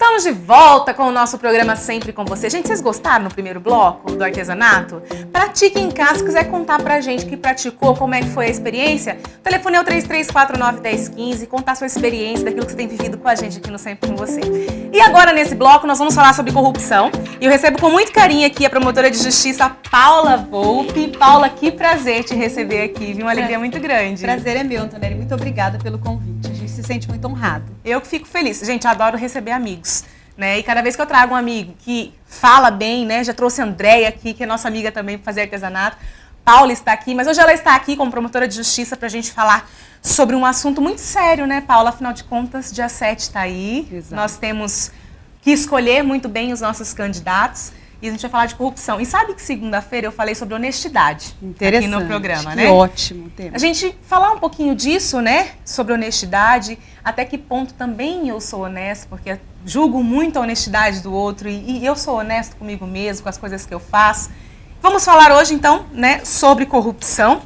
Estamos de volta com o nosso programa Sempre com Você. Gente, vocês gostaram no primeiro bloco do artesanato? Pratique em casa. Se quiser contar pra gente que praticou, como é que foi a experiência, o telefone é o 3349-1015, contar a sua experiência, daquilo que você tem vivido com a gente aqui no Sempre com Você. E agora, nesse bloco, nós vamos falar sobre corrupção. E eu recebo com muito carinho aqui a promotora de justiça, Paula Volpe. Paula, que prazer te receber aqui, viu? Uma alegria muito grande. Prazer é meu, Antonelli. Muito obrigada pelo convite. A gente se sente muito honrado. Eu que fico feliz. Gente, eu adoro receber amigos, né? E cada vez que eu trago um amigo que fala bem, né? Já trouxe a Andréia aqui, que é nossa amiga também para fazer artesanato. Paula está aqui, mas hoje ela está aqui como promotora de justiça para a gente falar sobre um assunto muito sério, né, Paula? Afinal de contas, dia 7 está aí. Exato. Nós temos que escolher muito bem os nossos candidatos. E a gente vai falar de corrupção. E sabe que segunda-feira eu falei sobre honestidade aqui no programa, né? Que ótimo tema. A gente falar um pouquinho disso, né? Sobre honestidade, até que ponto também eu sou honesto, porque julgo muito a honestidade do outro e eu sou honesto comigo mesmo, com as coisas que eu faço. Vamos falar hoje, então, né, sobre corrupção.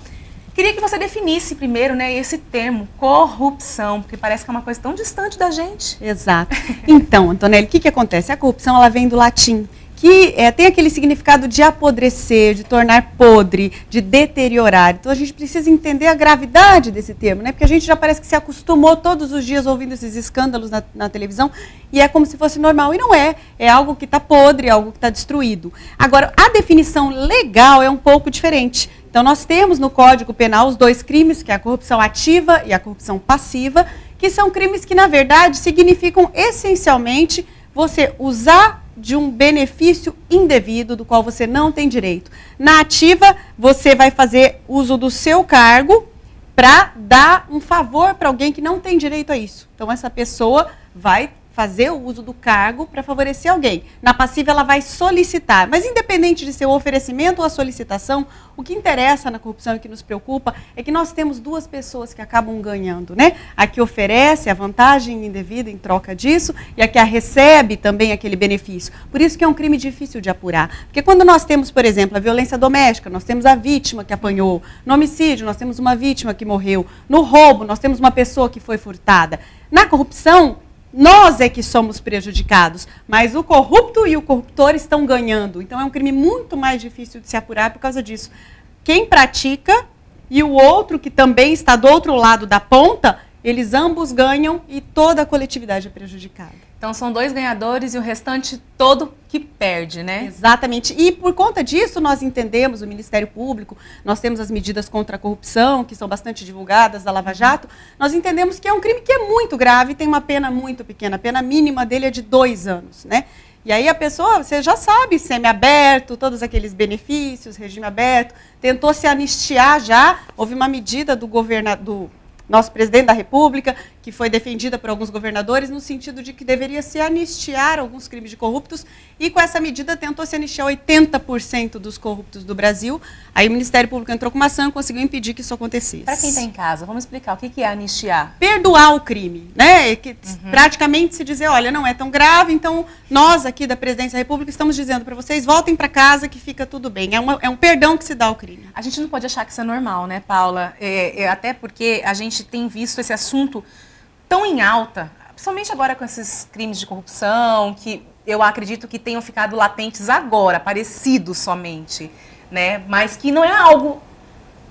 Queria que você definisse primeiro, né, esse termo, corrupção, porque parece que é uma coisa tão distante da gente. Exato. Então, Antonelli, o que acontece? A corrupção, ela vem do latim, que tem aquele significado de apodrecer, de tornar podre, de deteriorar. Então a gente precisa entender a gravidade desse termo, né? Porque a gente já parece que se acostumou todos os dias ouvindo esses escândalos na televisão e é como se fosse normal. E não é. É algo que está podre, é algo que está destruído. Agora, a definição legal é um pouco diferente. Então nós temos no Código Penal os dois crimes, que é a corrupção ativa e a corrupção passiva, que são crimes que, na verdade, significam essencialmente você usar de um benefício indevido do qual você não tem direito. Na ativa, você vai fazer uso do seu cargo para dar um favor para alguém que não tem direito a isso. Então, essa pessoa vai fazer o uso do cargo para favorecer alguém. Na passiva, ela vai solicitar. Mas independente de ser o oferecimento ou a solicitação, o que interessa na corrupção e que nos preocupa é que nós temos duas pessoas que acabam ganhando, né? A que oferece a vantagem indevida em troca disso e a que a recebe também aquele benefício. Por isso que é um crime difícil de apurar. Porque quando nós temos, por exemplo, a violência doméstica, nós temos a vítima que apanhou. No homicídio, nós temos uma vítima que morreu. No roubo, nós temos uma pessoa que foi furtada. Na corrupção, nós é que somos prejudicados, mas o corrupto e o corruptor estão ganhando. Então é um crime muito mais difícil de se apurar por causa disso. Quem pratica e o outro que também está do outro lado da ponta, eles ambos ganham e toda a coletividade é prejudicada. Então são dois ganhadores e o restante todo que perde, né? Exatamente. E por conta disso nós entendemos, o Ministério Público, nós temos as medidas contra a corrupção, que são bastante divulgadas da Lava Jato, nós entendemos que é um crime que é muito grave e tem uma pena muito pequena. A pena mínima dele é de 2 anos, né? E aí a pessoa, você já sabe, semiaberto, todos aqueles benefícios, regime aberto, tentou se anistiar já, houve uma medida do nosso presidente da República, que foi defendida por alguns governadores, no sentido de que deveria se anistiar alguns crimes de corruptos, e com essa medida tentou se anistiar 80% dos corruptos do Brasil. Aí o Ministério Público entrou com uma ação e conseguiu impedir que isso acontecesse. Para quem está em casa, vamos explicar o que é anistiar? Perdoar o crime, né? Que praticamente se dizer, olha, não é tão grave, então nós aqui da Presidência da República estamos dizendo para vocês, voltem para casa que fica tudo bem. É um perdão que se dá ao crime. A gente não pode achar que isso é normal, né, Paula? Até porque a gente tem visto esse assunto tão em alta, principalmente agora com esses crimes de corrupção, que eu acredito que tenham ficado latentes agora, aparecidos somente, né? Mas que não é algo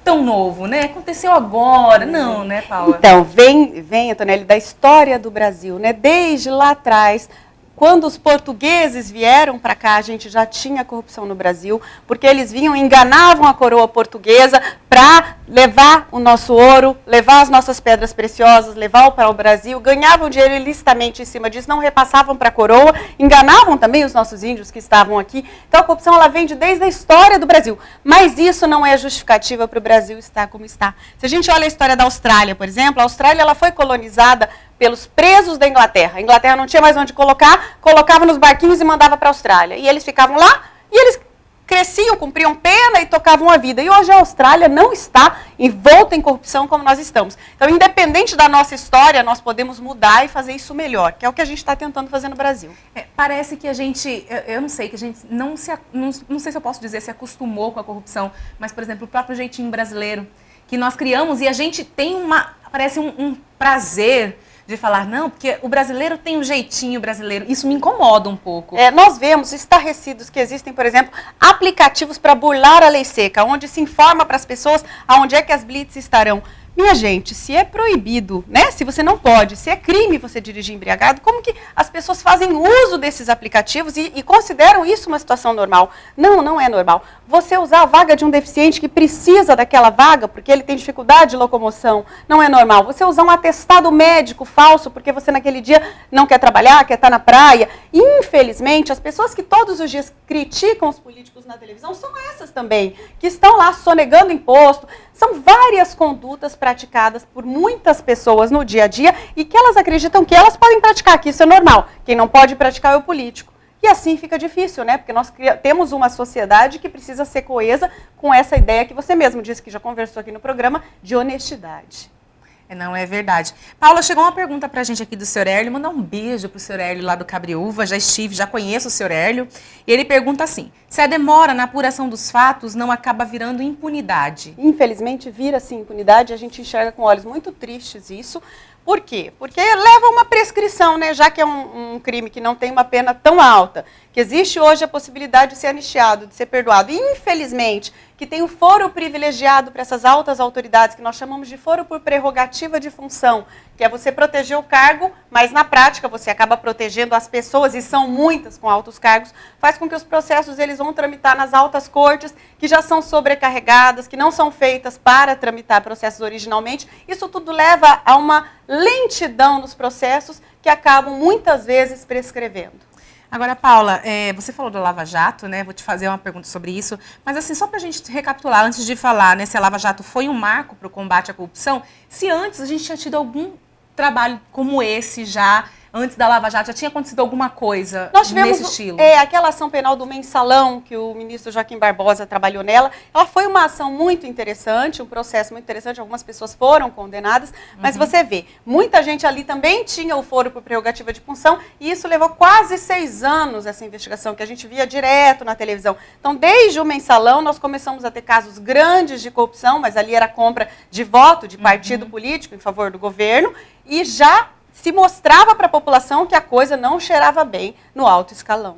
tão novo, né? Aconteceu agora, não, né, Paula? Então, vem, Antonelli, da história do Brasil, né? Desde lá atrás, quando os portugueses vieram para cá, a gente já tinha corrupção no Brasil, porque eles vinham e enganavam a coroa portuguesa para levar o nosso ouro, levar as nossas pedras preciosas, levar para o Brasil, ganhavam dinheiro ilicitamente em cima disso, não repassavam para a coroa, enganavam também os nossos índios que estavam aqui. Então a corrupção ela vem desde a história do Brasil, mas isso não é justificativa para o Brasil estar como está. Se a gente olha a história da Austrália, por exemplo, a Austrália ela foi colonizada pelos presos da Inglaterra. A Inglaterra não tinha mais onde colocar, colocava nos barquinhos e mandava para a Austrália. E eles ficavam lá e eles cresciam, cumpriam pena e tocavam a vida. E hoje a Austrália não está envolta em corrupção como nós estamos. Então, independente da nossa história, nós podemos mudar e fazer isso melhor, que é o que a gente está tentando fazer no Brasil. Parece que a gente, eu não sei, que a gente não sei se eu posso dizer se acostumou com a corrupção, mas, por exemplo, o próprio jeitinho brasileiro que nós criamos e a gente tem parece um prazer de falar, não, porque o brasileiro tem um jeitinho brasileiro. Isso me incomoda um pouco. Nós vemos estarrecidos que existem, por exemplo, aplicativos para burlar a lei seca, onde se informa para as pessoas aonde é que as blitz estarão. Minha gente, se é proibido, né? Se você não pode, se é crime você dirigir embriagado, como que as pessoas fazem uso desses aplicativos e consideram isso uma situação normal? Não, não é normal. Você usar a vaga de um deficiente que precisa daquela vaga porque ele tem dificuldade de locomoção, não é normal. Você usar um atestado médico falso porque você naquele dia não quer trabalhar, quer estar na praia. Infelizmente, as pessoas que todos os dias criticam os políticos na televisão são essas também, que estão lá sonegando imposto. São várias condutas praticadas por muitas pessoas no dia a dia e que elas acreditam que elas podem praticar, que isso é normal. Quem não pode praticar é o político. E assim fica difícil, né? Porque nós temos uma sociedade que precisa ser coesa com essa ideia que você mesmo disse, que já conversou aqui no programa, de honestidade. Não, é verdade. Paula, chegou uma pergunta pra gente aqui do Sr. Hélio. Mandar um beijo pro Sr. Hélio lá do Cabriúva. Já conheço o Sr. Hélio. E ele pergunta assim, se a demora na apuração dos fatos não acaba virando impunidade? Infelizmente, vira sim impunidade. A gente enxerga com olhos muito tristes isso. Por quê? Porque leva a uma prescrição, né? Já que é um crime que não tem uma pena tão alta, que existe hoje a possibilidade de ser anistiado, de ser perdoado. E, infelizmente, que tem o foro privilegiado para essas altas autoridades, que nós chamamos de foro por prerrogativa de função, que é você proteger o cargo, mas na prática você acaba protegendo as pessoas, e são muitas com altos cargos, faz com que os processos eles vão tramitar nas altas cortes, que já são sobrecarregadas, que não são feitas para tramitar processos originalmente. Isso tudo leva a uma lentidão nos processos que acabam muitas vezes prescrevendo. Agora, Paula, você falou do Lava Jato, né? Vou te fazer uma pergunta sobre isso. Mas, assim, só para a gente recapitular, antes de falar, né, se a Lava Jato foi um marco para o combate à corrupção, se antes a gente tinha tido algum trabalho como esse já, antes da Lava Jato, já tinha acontecido alguma coisa nesse estilo? Aquela ação penal do mensalão, que o ministro Joaquim Barbosa trabalhou nela, ela foi uma ação muito interessante, um processo muito interessante, algumas pessoas foram condenadas, mas você vê, muita gente ali também tinha o foro por prerrogativa de punção, e isso levou quase 6 anos, essa investigação, que a gente via direto na televisão. Então, desde o mensalão, nós começamos a ter casos grandes de corrupção, mas ali era compra de voto de partido político em favor do governo, e já se mostrava para a população que a coisa não cheirava bem no alto escalão.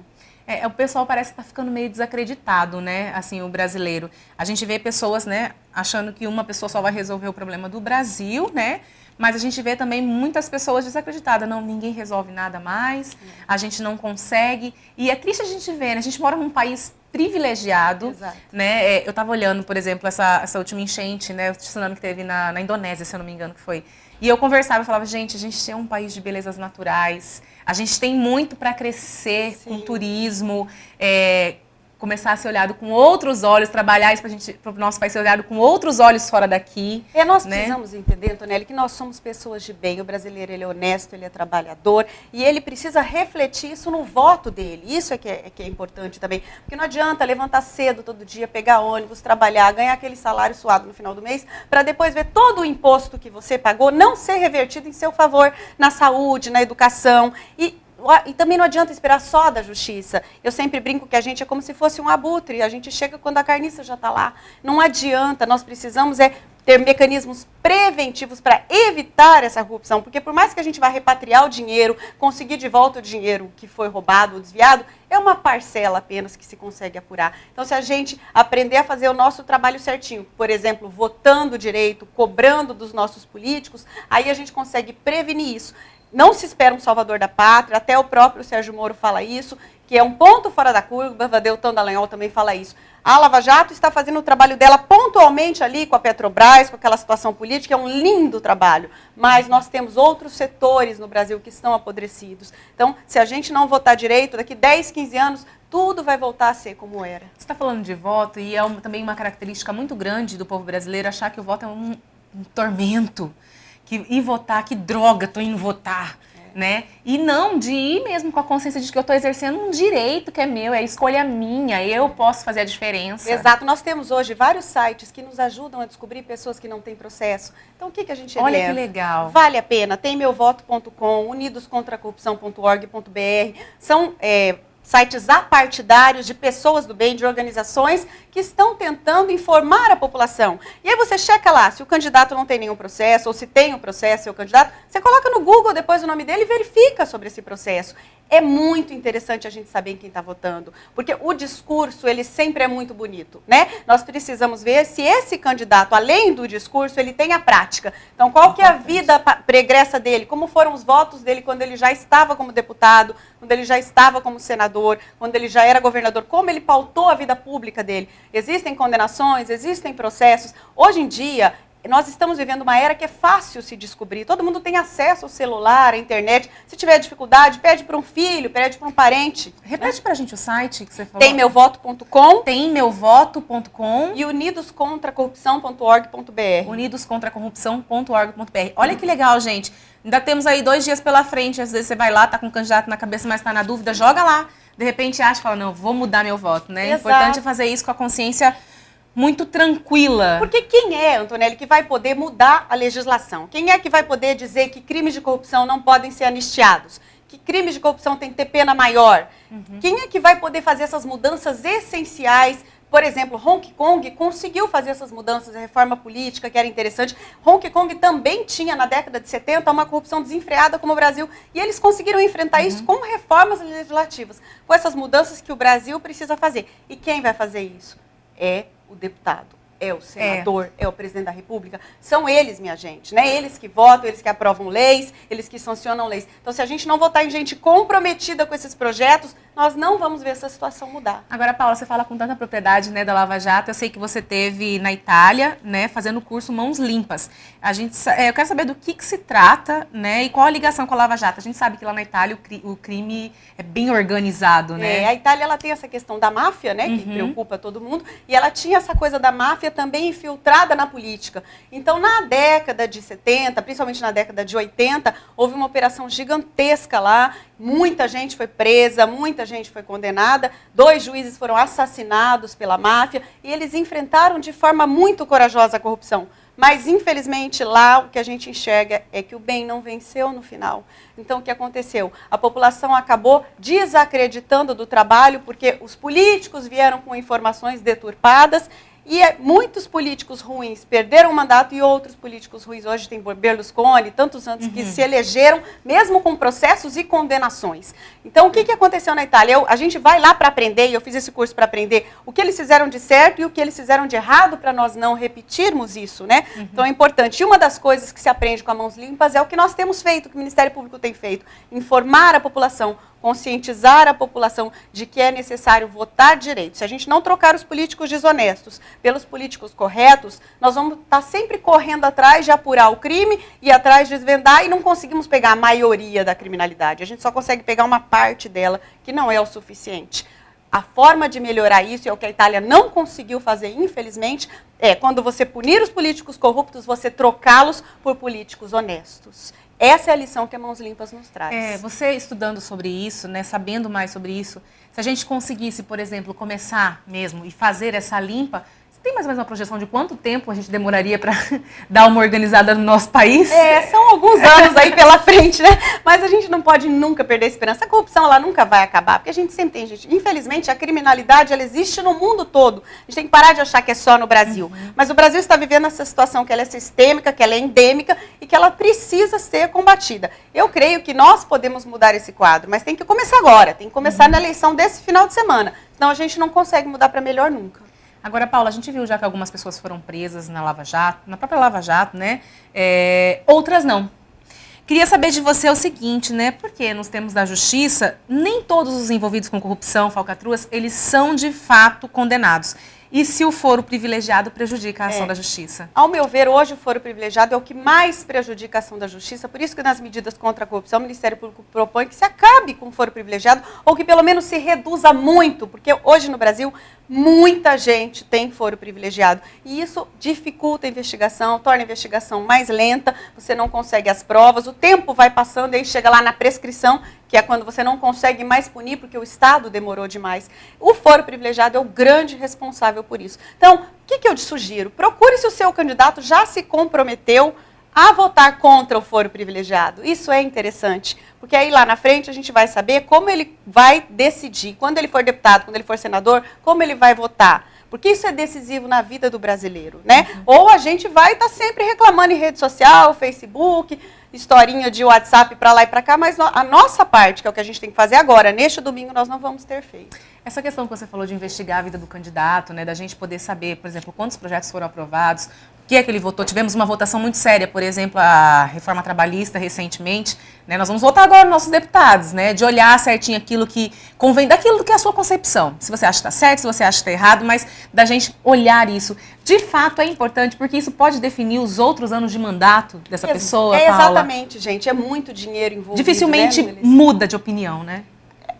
O pessoal parece que está ficando meio desacreditado, né? Assim, o brasileiro. A gente vê pessoas, né, achando que uma pessoa só vai resolver o problema do Brasil, né? Mas a gente vê também muitas pessoas desacreditadas. Não, ninguém resolve nada mais, a gente não consegue. E é triste a gente ver, né? A gente mora num país privilegiado, né? Eu estava olhando, por exemplo, essa última enchente, né? O tsunami que teve na Indonésia, se eu não me engano, que foi. E eu conversava e falava, gente, a gente é um país de belezas naturais, a gente tem muito para crescer com turismo, começar a ser olhado com outros olhos, trabalhar isso para o nosso país ser olhado com outros olhos fora daqui. Nós precisamos entender, Antonelli, que nós somos pessoas de bem. O brasileiro, ele é honesto, ele é trabalhador e ele precisa refletir isso no voto dele. Isso é que é importante também. Porque não adianta levantar cedo todo dia, pegar ônibus, trabalhar, ganhar aquele salário suado no final do mês, para depois ver todo o imposto que você pagou não ser revertido em seu favor na saúde, na educação. E também não adianta esperar só da justiça. Eu sempre brinco que a gente é como se fosse um abutre. A gente chega quando a carniça já está lá. Não adianta, nós precisamos ter mecanismos preventivos para evitar essa corrupção. Porque por mais que a gente vá repatriar o dinheiro, conseguir de volta o dinheiro que foi roubado ou desviado, é uma parcela apenas que se consegue apurar. Então, se a gente aprender a fazer o nosso trabalho certinho, por exemplo, votando direito, cobrando dos nossos políticos, aí a gente consegue prevenir isso. Não se espera um salvador da pátria, até o próprio Sérgio Moro fala isso, que é um ponto fora da curva, Deltan Dallagnol também fala isso. A Lava Jato está fazendo o trabalho dela pontualmente ali com a Petrobras, com aquela situação política, é um lindo trabalho, mas nós temos outros setores no Brasil que estão apodrecidos. Então, se a gente não votar direito, daqui 10, 15 anos, tudo vai voltar a ser como era. Você está falando de voto e também uma característica muito grande do povo brasileiro achar que o voto é um tormento. Que ir votar, que droga, tô indo votar, né? E não de ir mesmo com a consciência de que eu estou exercendo um direito que é meu, é escolha minha, eu posso fazer a diferença. Exato, nós temos hoje vários sites que nos ajudam a descobrir pessoas que não têm processo. Então, o que a gente Olha que legal. Vale a pena, tem meuvoto.com, unidoscontracorrupção.org.br, são sites apartidários de pessoas do bem, de organizações que estão tentando informar a população. E aí você checa lá, se o candidato não tem nenhum processo, ou se tem um processo, o candidato, você coloca no Google depois o nome dele e verifica sobre esse processo. É muito interessante a gente saber em quem está votando, porque o discurso, ele sempre é muito bonito, né? Nós precisamos ver se esse candidato, além do discurso, ele tem a prática. Então, qual que é a vida pregressa dele? Como foram os votos dele quando ele já estava como deputado, quando ele já estava como senador, quando ele já era governador? Como ele pautou a vida pública dele? Existem condenações, existem processos. Hoje em dia, nós estamos vivendo uma era que é fácil se descobrir. Todo mundo tem acesso ao celular, à internet. Se tiver dificuldade, pede para um filho, pede para um parente. Repete para a gente o site que você falou. Temmeuvoto.com. Temmeuvoto.com e unidoscontracorrupção.org.br. unidoscontracorrupção.org.br. Olha que legal, gente. Ainda temos aí 2 dias pela frente. Às vezes você vai lá, tá com um candidato na cabeça, mas está na dúvida, joga lá. De repente acha e fala, não, vou mudar meu voto, né? Exato. O importante é fazer isso com a consciência muito tranquila. Porque quem é, Antonelli, que vai poder mudar a legislação? Quem é que vai poder dizer que crimes de corrupção não podem ser anistiados? Que crimes de corrupção têm que ter pena maior? Quem é que vai poder fazer essas mudanças essenciais? Por exemplo, Hong Kong conseguiu fazer essas mudanças, a reforma política, que era interessante. Hong Kong também tinha, na década de 70, uma corrupção desenfreada como o Brasil. E eles conseguiram enfrentar isso com reformas legislativas, com essas mudanças que o Brasil precisa fazer. E quem vai fazer isso? É o deputado, é o senador, é o presidente da República. São eles, minha gente, né? Eles que votam, eles que aprovam leis, eles que sancionam leis. Então, se a gente não votar em gente comprometida com esses projetos, nós não vamos ver essa situação mudar. Agora, Paula, você fala com tanta propriedade, né, da Lava Jato. Eu sei que você teve na Itália, né, fazendo o curso Mãos Limpas. Eu quero saber do que se trata, né, e qual a ligação com a Lava Jato. A gente sabe que lá na Itália o crime é bem organizado, né? A Itália, ela tem essa questão da máfia, né, que preocupa todo mundo, e ela tinha essa coisa da máfia também infiltrada na política. Então, na década de 70, principalmente na década de 80, houve uma operação gigantesca lá, muita gente foi presa, muita gente foi condenada, 2 juízes foram assassinados pela máfia, e eles enfrentaram de forma muito corajosa a corrupção. Mas, infelizmente, lá o que a gente enxerga é que o bem não venceu no final. Então, o que aconteceu? A população acabou desacreditando do trabalho, porque os políticos vieram com informações deturpadas, e muitos políticos ruins perderam o mandato e outros políticos ruins, hoje tem Berlusconi, tantos anos que se elegeram, mesmo com processos e condenações. Então, o que aconteceu na Itália? A gente vai lá para aprender, e eu fiz esse curso para aprender o que eles fizeram de certo e o que eles fizeram de errado para nós não repetirmos isso, né? Então, é importante. E uma das coisas que se aprende com a Mãos Limpas é o que nós temos feito, o que o Ministério Público tem feito, informar a população, conscientizar a população de que é necessário votar direito. Se a gente não trocar os políticos desonestos pelos políticos corretos, nós vamos estar sempre correndo atrás de apurar o crime e atrás de desvendar e não conseguimos pegar a maioria da criminalidade. A gente só consegue pegar uma parte dela, que não é o suficiente. A forma de melhorar isso, e é o que a Itália não conseguiu fazer, infelizmente, é quando você punir os políticos corruptos, você trocá-los por políticos honestos. Essa é a lição que a Mãos Limpas nos traz. Você estudando sobre isso, né, sabendo mais sobre isso, se a gente conseguisse, por exemplo, começar mesmo e fazer essa limpa, você tem mais ou menos uma projeção de quanto tempo a gente demoraria para dar uma organizada no nosso país? São alguns anos aí pela frente, né? Mas a gente não pode nunca perder a esperança. A corrupção, ela nunca vai acabar, porque a gente sempre tem, gente. Infelizmente, a criminalidade, ela existe no mundo todo. A gente tem que parar de achar que é só no Brasil. Mas o Brasil está vivendo essa situação que ela é sistêmica, que ela é endêmica e que ela precisa ser combatida. Eu creio que nós podemos mudar esse quadro, mas tem que começar agora. Tem que começar na eleição desse final de semana. Senão a gente não consegue mudar para melhor nunca. Agora, Paula, a gente viu já que algumas pessoas foram presas na Lava Jato, na própria Lava Jato, né? Outras não. Queria saber de você o seguinte, né? Porque nos termos da justiça, nem todos os envolvidos com corrupção, falcatruas, eles são de fato condenados. E se o foro privilegiado prejudica a ação da justiça? Ao meu ver, hoje o foro privilegiado é o que mais prejudica a ação da justiça, por isso que nas medidas contra a corrupção o Ministério Público propõe que se acabe com o foro privilegiado, ou que pelo menos se reduza muito, porque hoje no Brasil muita gente tem foro privilegiado. E isso dificulta a investigação, torna a investigação mais lenta, você não consegue as provas, o tempo vai passando e aí chega lá na prescrição, que é quando você não consegue mais punir porque o Estado demorou demais. O foro privilegiado é o grande responsável por isso. Então, o que eu te sugiro? Procure se o seu candidato já se comprometeu a votar contra o foro privilegiado. Isso é interessante, porque aí lá na frente a gente vai saber como ele vai decidir, quando ele for deputado, quando ele for senador, como ele vai votar. Porque isso é decisivo na vida do brasileiro, né? Ou a gente vai estar sempre reclamando em rede social, Facebook, historinha de WhatsApp para lá e para cá, mas a nossa parte, que é o que a gente tem que fazer agora, neste domingo, nós não vamos ter feito. Essa questão que você falou de investigar a vida do candidato, né, da gente poder saber, por exemplo, quantos projetos foram aprovados, o que é que ele votou. Tivemos uma votação muito séria, por exemplo, a reforma trabalhista recentemente, né, nós vamos votar agora nos nossos deputados, né, de olhar certinho aquilo que convém, daquilo que é a sua concepção. Se você acha que está certo, se você acha que está errado, mas da gente olhar isso. De fato é importante, porque isso pode definir os outros anos de mandato dessa pessoa, Paula. Exatamente, gente, é muito dinheiro envolvido. Dificilmente, né, muda de opinião, né?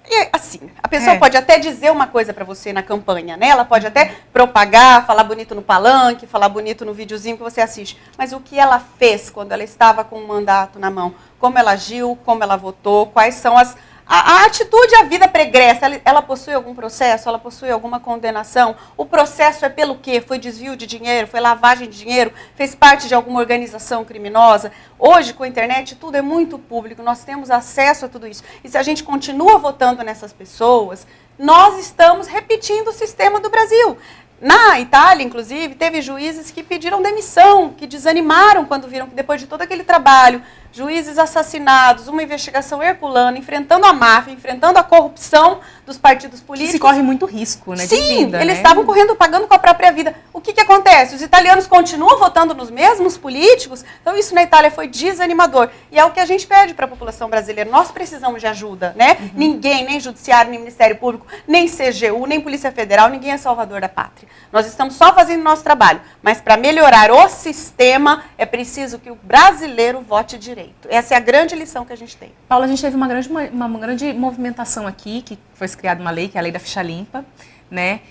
E, assim, a pessoa pode até dizer uma coisa para você na campanha, né? Ela pode até propagar, falar bonito no palanque, falar bonito no videozinho que você assiste. Mas o que ela fez quando ela estava com o mandato na mão? Como ela agiu, como ela votou, quais são as... A atitude, a vida pregressa, ela possui algum processo? Ela possui alguma condenação? O processo é pelo quê? Foi desvio de dinheiro? Foi lavagem de dinheiro? Fez parte de alguma organização criminosa? Hoje, com a internet, tudo é muito público, nós temos acesso a tudo isso. E se a gente continua votando nessas pessoas, nós estamos repetindo o sistema do Brasil. Na Itália, inclusive, teve juízes que pediram demissão, que desanimaram quando viram que depois de todo aquele trabalho, juízes assassinados, uma investigação herculana, enfrentando a máfia, enfrentando a corrupção dos partidos políticos. Se corre muito risco, né? Sim, de vida, eles né? estavam correndo, pagando com a própria vida. O que acontece? Os italianos continuam votando nos mesmos políticos, então isso na Itália foi desanimador. E é o que a gente pede para a população brasileira. Nós precisamos de ajuda, né? Ninguém, nem Judiciário, nem Ministério Público, nem CGU, nem Polícia Federal, ninguém é salvador da pátria. Nós estamos só fazendo o nosso trabalho, mas para melhorar o sistema é preciso que o brasileiro vote direito. Essa é a grande lição que a gente tem. Paula, a gente teve uma grande movimentação aqui, que foi criada uma lei, que é a Lei da Ficha Limpa, né?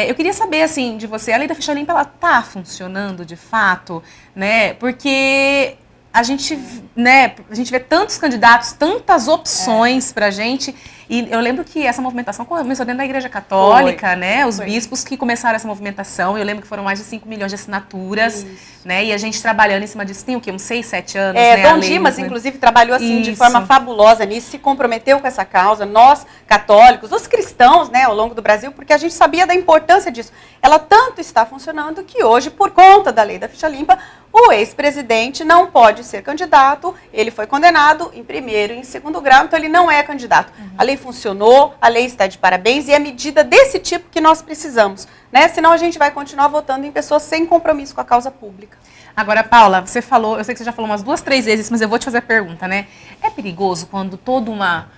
Eu queria saber, assim, de você, a Lei da Ficha Limpa, ela está funcionando de fato, né? Porque a gente vê tantos candidatos, tantas opções pra gente. E eu lembro que essa movimentação começou dentro da Igreja Católica, né? Os bispos que começaram essa movimentação. Eu lembro que foram mais de 5 milhões de assinaturas, né? E a gente trabalhando em cima disso, tem o quê? Uns 6, 7 anos, né? Dom Dimas, inclusive, trabalhou assim de forma fabulosa nisso, se comprometeu com essa causa. Nós, católicos, os cristãos, né, ao longo do Brasil, porque a gente sabia da importância disso. Ela tanto está funcionando que hoje, por conta da Lei da Ficha Limpa, o ex-presidente não pode ser candidato, ele foi condenado em primeiro e em segundo grau, então ele não é candidato. A lei funcionou, a lei está de parabéns e é medida desse tipo que nós precisamos, né? Senão a gente vai continuar votando em pessoas sem compromisso com a causa pública. Agora, Paula, você falou, eu sei que você já falou umas 2, 3 vezes, mas eu vou te fazer a pergunta, né? É perigoso quando toda uma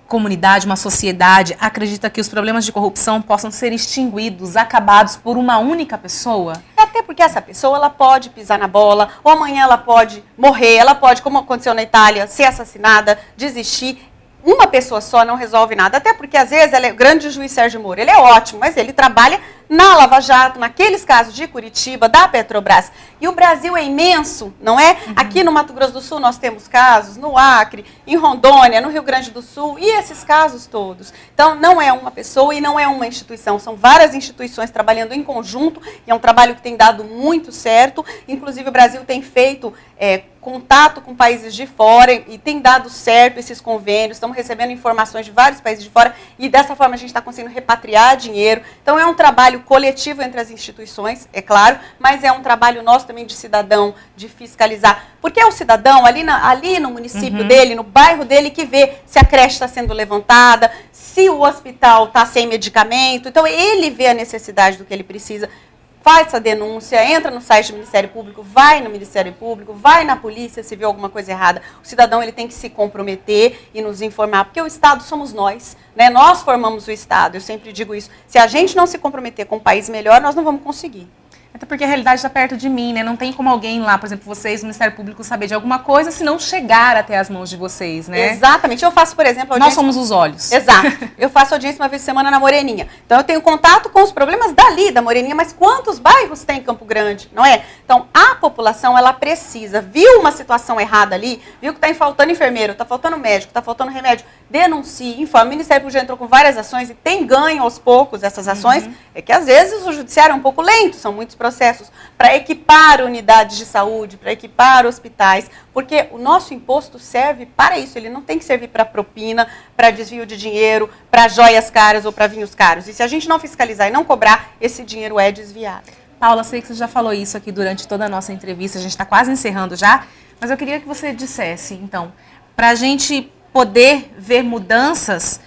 comunidade, uma sociedade acredita que os problemas de corrupção possam ser extinguidos, acabados por uma única pessoa? Até porque essa pessoa, ela pode pisar na bola, ou amanhã ela pode morrer, ela pode, como aconteceu na Itália, ser assassinada, desistir. Uma pessoa só não resolve nada, até porque às vezes o grande juiz Sérgio Moro, ele é ótimo, mas ele trabalha na Lava Jato, naqueles casos de Curitiba, da Petrobras. E o Brasil é imenso, não é? Aqui no Mato Grosso do Sul nós temos casos, no Acre, em Rondônia, no Rio Grande do Sul, e esses casos todos. Então não é uma pessoa e não é uma instituição, são várias instituições trabalhando em conjunto, e é um trabalho que tem dado muito certo. Inclusive o Brasil tem feito contato com países de fora e tem dado certo esses convênios, estamos recebendo informações de vários países de fora e dessa forma a gente está conseguindo repatriar dinheiro. Então é um trabalho coletivo entre as instituições, é claro, mas é um trabalho nosso também de cidadão, de fiscalizar. Porque é o cidadão ali no município dele, no bairro dele, que vê se a creche está sendo levantada, se o hospital está sem medicamento. Então ele vê a necessidade do que ele precisa. Faz essa denúncia, entra no site do Ministério Público, vai no Ministério Público, vai na polícia se vê alguma coisa errada. O cidadão ele tem que se comprometer e nos informar, porque o Estado somos nós, né? Nós formamos o Estado, eu sempre digo isso. Se a gente não se comprometer com um país melhor, nós não vamos conseguir. Até porque a realidade está perto de mim, né? Não tem como alguém lá, por exemplo, vocês, o Ministério Público, saber de alguma coisa se não chegar até as mãos de vocês, né? Exatamente. Eu faço, por exemplo, audiência... Nós somos os olhos. Exato. Eu faço audiência uma vez por semana na Moreninha. Então eu tenho contato com os problemas dali, da Moreninha, mas quantos bairros tem em Campo Grande, não é? Então a população, ela precisa, viu uma situação errada ali, viu que está faltando enfermeiro, está faltando médico, está faltando remédio, denuncie, informe. O Ministério Público já entrou com várias ações e tem ganho aos poucos essas ações. É que às vezes o judiciário é um pouco lento, são muitos processos para equipar unidades de saúde, para equipar hospitais, porque o nosso imposto serve para isso, ele não tem que servir para propina, para desvio de dinheiro, para joias caras ou para vinhos caros. E se a gente não fiscalizar e não cobrar, esse dinheiro é desviado. Paula, sei que você já falou isso aqui durante toda a nossa entrevista, a gente está quase encerrando já, mas eu queria que você dissesse, então, para a gente poder ver mudanças,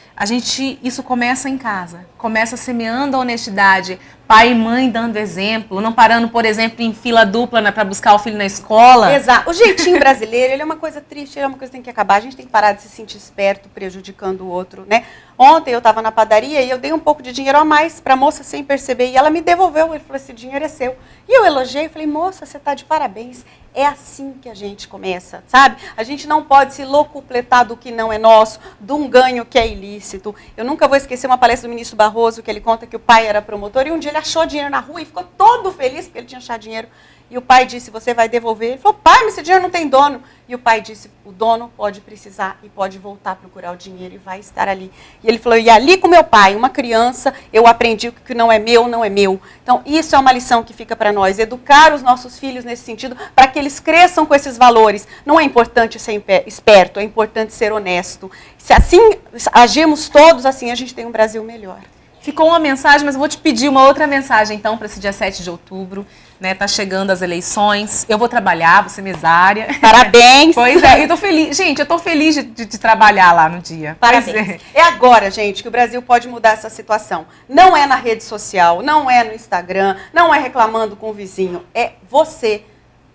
isso começa em casa, começa semeando a honestidade, pai e mãe dando exemplo, não parando, por exemplo, em fila dupla para buscar o filho na escola. Exato. O jeitinho brasileiro, ele é uma coisa triste, ele é uma coisa que tem que acabar. A gente tem que parar de se sentir esperto, prejudicando o outro, né? Ontem eu estava na padaria e eu dei um pouco de dinheiro a mais para a moça sem perceber e ela me devolveu. Ele falou, esse dinheiro é seu. E eu elogiei e falei, moça, você está de parabéns. É assim que a gente começa, sabe? A gente não pode se locupletar do que não é nosso, de um ganho que é ilícito. Eu nunca vou esquecer uma palestra do ministro Barroso, que ele conta que o pai era promotor e um dia ele achou dinheiro na rua e ficou todo feliz porque ele tinha achado dinheiro. E o pai disse, você vai devolver? Ele falou, pai, mas esse dinheiro não tem dono. E o pai disse, o dono pode precisar e pode voltar a procurar o dinheiro e vai estar ali. E ele falou, e ali com meu pai, uma criança, eu aprendi que o que não é meu, não é meu. Então, isso é uma lição que fica para nós, educar os nossos filhos nesse sentido, para que eles cresçam com esses valores. Não é importante ser esperto, é importante ser honesto. Se assim agirmos todos, assim a gente tem um Brasil melhor. Ficou uma mensagem, mas eu vou te pedir uma outra mensagem, então, para esse dia 7 de outubro. Né, tá chegando as eleições, eu vou trabalhar, vou ser mesária. Parabéns! Pois é, eu tô feliz. Gente, eu tô feliz de trabalhar lá no dia. Parabéns. É agora, gente, que o Brasil pode mudar essa situação. Não é na rede social, não é no Instagram, não é reclamando com o vizinho. É você,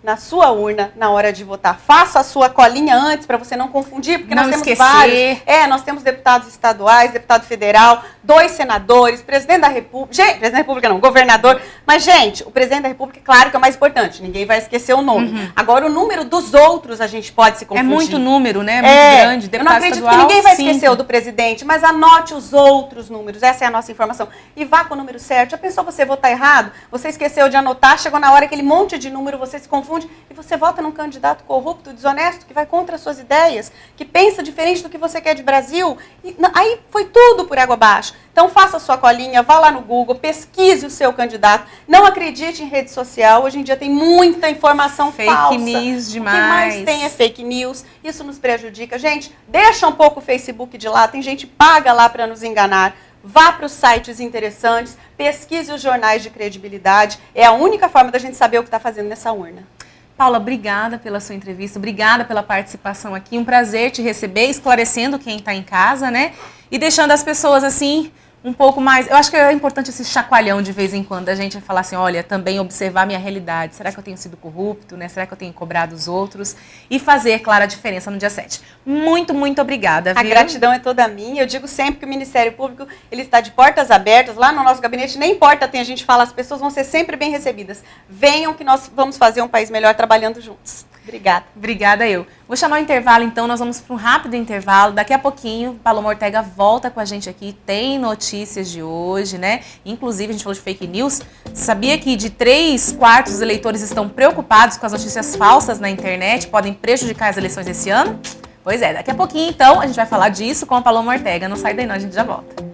na sua urna, na hora de votar. Faça a sua colinha antes, para você não confundir, porque nós temos vários. Nós temos deputados estaduais, deputado federal, 2 senadores, presidente da República. Gente, presidente da República não, governador. Mas, gente, o presidente da República, claro que é o mais importante. Ninguém vai esquecer o nome. Agora, o número dos outros, a gente pode se confundir. É muito número, né? Muito grande. Eu não acredito que ninguém vai esquecer o do presidente, mas anote os outros números. Essa é a nossa informação. E vá com o número certo. Já pensou você votar errado? Você esqueceu de anotar, chegou na hora aquele monte de número, você se confunde e você vota num candidato corrupto, desonesto, que vai contra as suas ideias, que pensa diferente do que você quer de Brasil. E aí foi tudo por água abaixo. Então faça a sua colinha, vá lá no Google, pesquise o seu candidato. Não acredite em rede social. Hoje em dia tem muita informação falsa. Fake news demais. O que mais tem é fake news. Isso nos prejudica. Gente, deixa um pouco o Facebook de lado. Tem gente que paga lá para nos enganar. Vá para os sites interessantes, pesquise os jornais de credibilidade. É a única forma da gente saber o que está fazendo nessa urna. Paula, obrigada pela sua entrevista, obrigada pela participação aqui. Um prazer te receber, esclarecendo quem está em casa, né? E deixando as pessoas assim um pouco mais... Eu acho que é importante esse chacoalhão de vez em quando, a gente falar assim, olha, também observar a minha realidade. Será que eu tenho sido corrupto, né? Será que eu tenho cobrado os outros? E fazer, claro, a diferença no dia 7. Muito, muito obrigada, viu? A gratidão é toda minha. Eu digo sempre que o Ministério Público ele está de portas abertas. Lá no nosso gabinete, nem porta tem, a gente fala, as pessoas vão ser sempre bem recebidas. Venham que nós vamos fazer um país melhor trabalhando juntos. Obrigada. Obrigada eu. Vou chamar o intervalo, então, nós vamos para um rápido intervalo. Daqui a pouquinho, Paloma Ortega volta com a gente aqui. Tem notícias de hoje, né? Inclusive, a gente falou de fake news. Sabia que de 3/4 dos eleitores estão preocupados com as notícias falsas na internet? Podem prejudicar as eleições desse ano? Pois é, daqui a pouquinho, então, a gente vai falar disso com a Paloma Ortega. Não sai daí não, a gente já volta.